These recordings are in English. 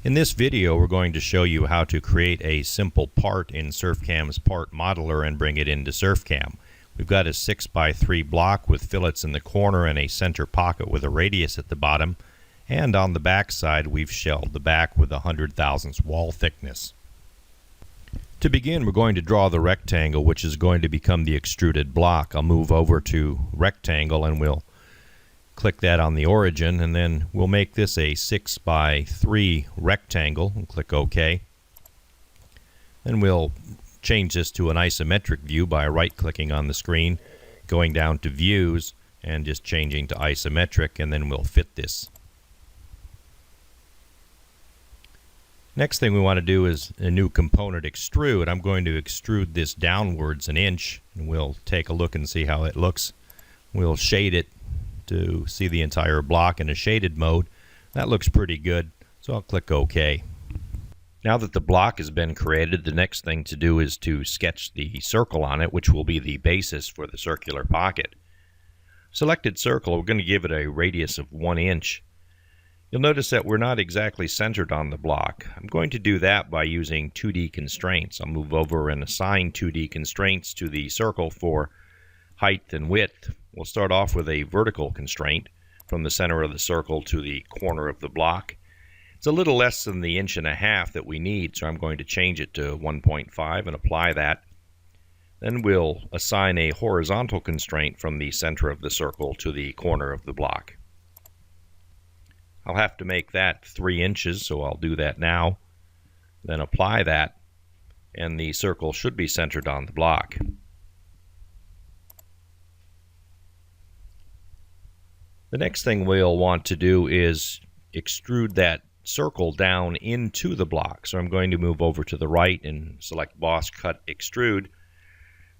In this video, we're going to show you how to create a simple part in SurfCam's part modeler and bring it into SurfCam. We've got a 6x3 block with fillets in the corner and a center pocket with a radius at the bottom, and on the back side we've shelled the back with a 100 thousandths wall thickness. To begin, we're going to draw the rectangle, which is going to become the extruded block. I'll move over to rectangle and we'll click that on the origin, and then we'll make this a 6x3 rectangle and click OK. Then we'll change this to an isometric view by right-clicking on the screen, going down to Views, and just changing to isometric, and then we'll fit this. Next thing we want to do is a new component, extrude. I'm going to extrude this downwards an inch, and we'll take a look and see how it looks. We'll shade it to see the entire block in a shaded mode. That looks pretty good, so I'll click OK. Now that the block has been created, the next thing to do is to sketch the circle on it, which will be the basis for the circular pocket. Selected circle, we're going to give it a radius of 1 inch. You'll notice that we're not exactly centered on the block. I'm going to do that by using 2D constraints. I'll move over and assign 2D constraints to the circle for height and width. We'll start off with a vertical constraint from the center of the circle to the corner of the block. It's a little less than the 1.5 inches that we need, so I'm going to change it to 1.5 and apply that. Then we'll assign a horizontal constraint from the center of the circle to the corner of the block. I'll have to make that 3 inches, so I'll do that now. Then apply that, and the circle should be centered on the block. The next thing we'll want to do is extrude that circle down into the block. So I'm going to move over to the right and select Boss Cut Extrude.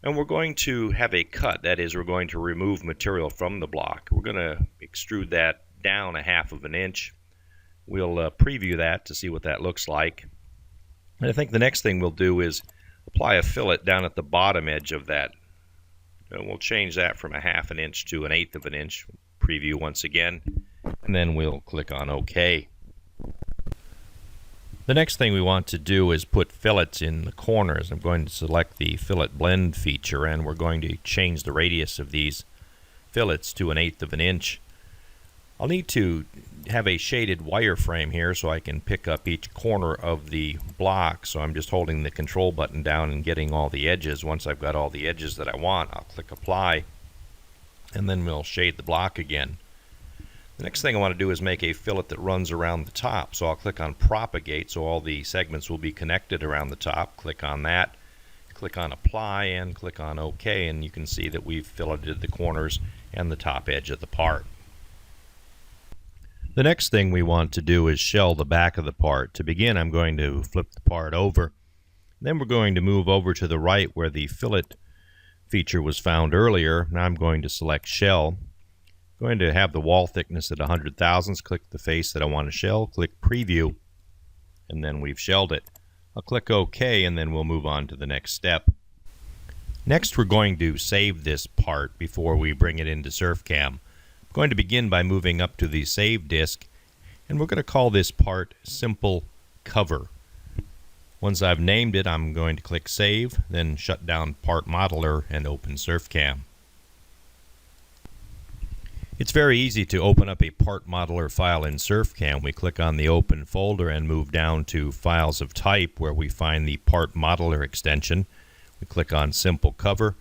And we're going to have a cut. That is, we're going to remove material from the block. We're going to extrude that down 1/2 inch. We'll preview that to see what that looks like. And I think the next thing we'll do is apply a fillet down at the bottom edge of that. And we'll change that from 1/2 inch to 1/8 inch. Preview once again, and then we'll click on OK. The next thing we want to do is put fillets in the corners. I'm going to select the fillet blend feature, and we're going to change the radius of these fillets to 1/8 inch. I'll need to have a shaded wireframe here so I can pick up each corner of the block. So I'm just holding the control button down and getting all the edges. Once I've got all the edges that I want, I'll click Apply, and then we'll shade the block again. The next thing I want to do is make a fillet that runs around the top. So I'll click on Propagate, so all the segments will be connected around the top. Click on that, click on Apply, and click on OK, and you can see that we've filleted the corners and the top edge of the part. The next thing we want to do is shell the back of the part. To begin, I'm going to flip the part over. Then we're going to move over to the right where the fillet feature was found earlier. Now I'm going to select Shell. I'm going to have the wall thickness at 100 thousandths. Click the face that I want to shell. Click Preview, and then we've shelled it. I'll click OK, and then we'll move on to the next step. Next, we're going to save this part before we bring it into SurfCam. I'm going to begin by moving up to the Save disk, and we're going to call this part Simple Cover. Once I've named it, I'm going to click Save, then shut down Part Modeler and open SurfCam. It's very easy to open up a Part Modeler file in SurfCam. We click on the Open folder and move down to Files of Type, where we find the Part Modeler extension. We click on Simple Cover,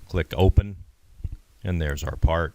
click Open, and there's our part.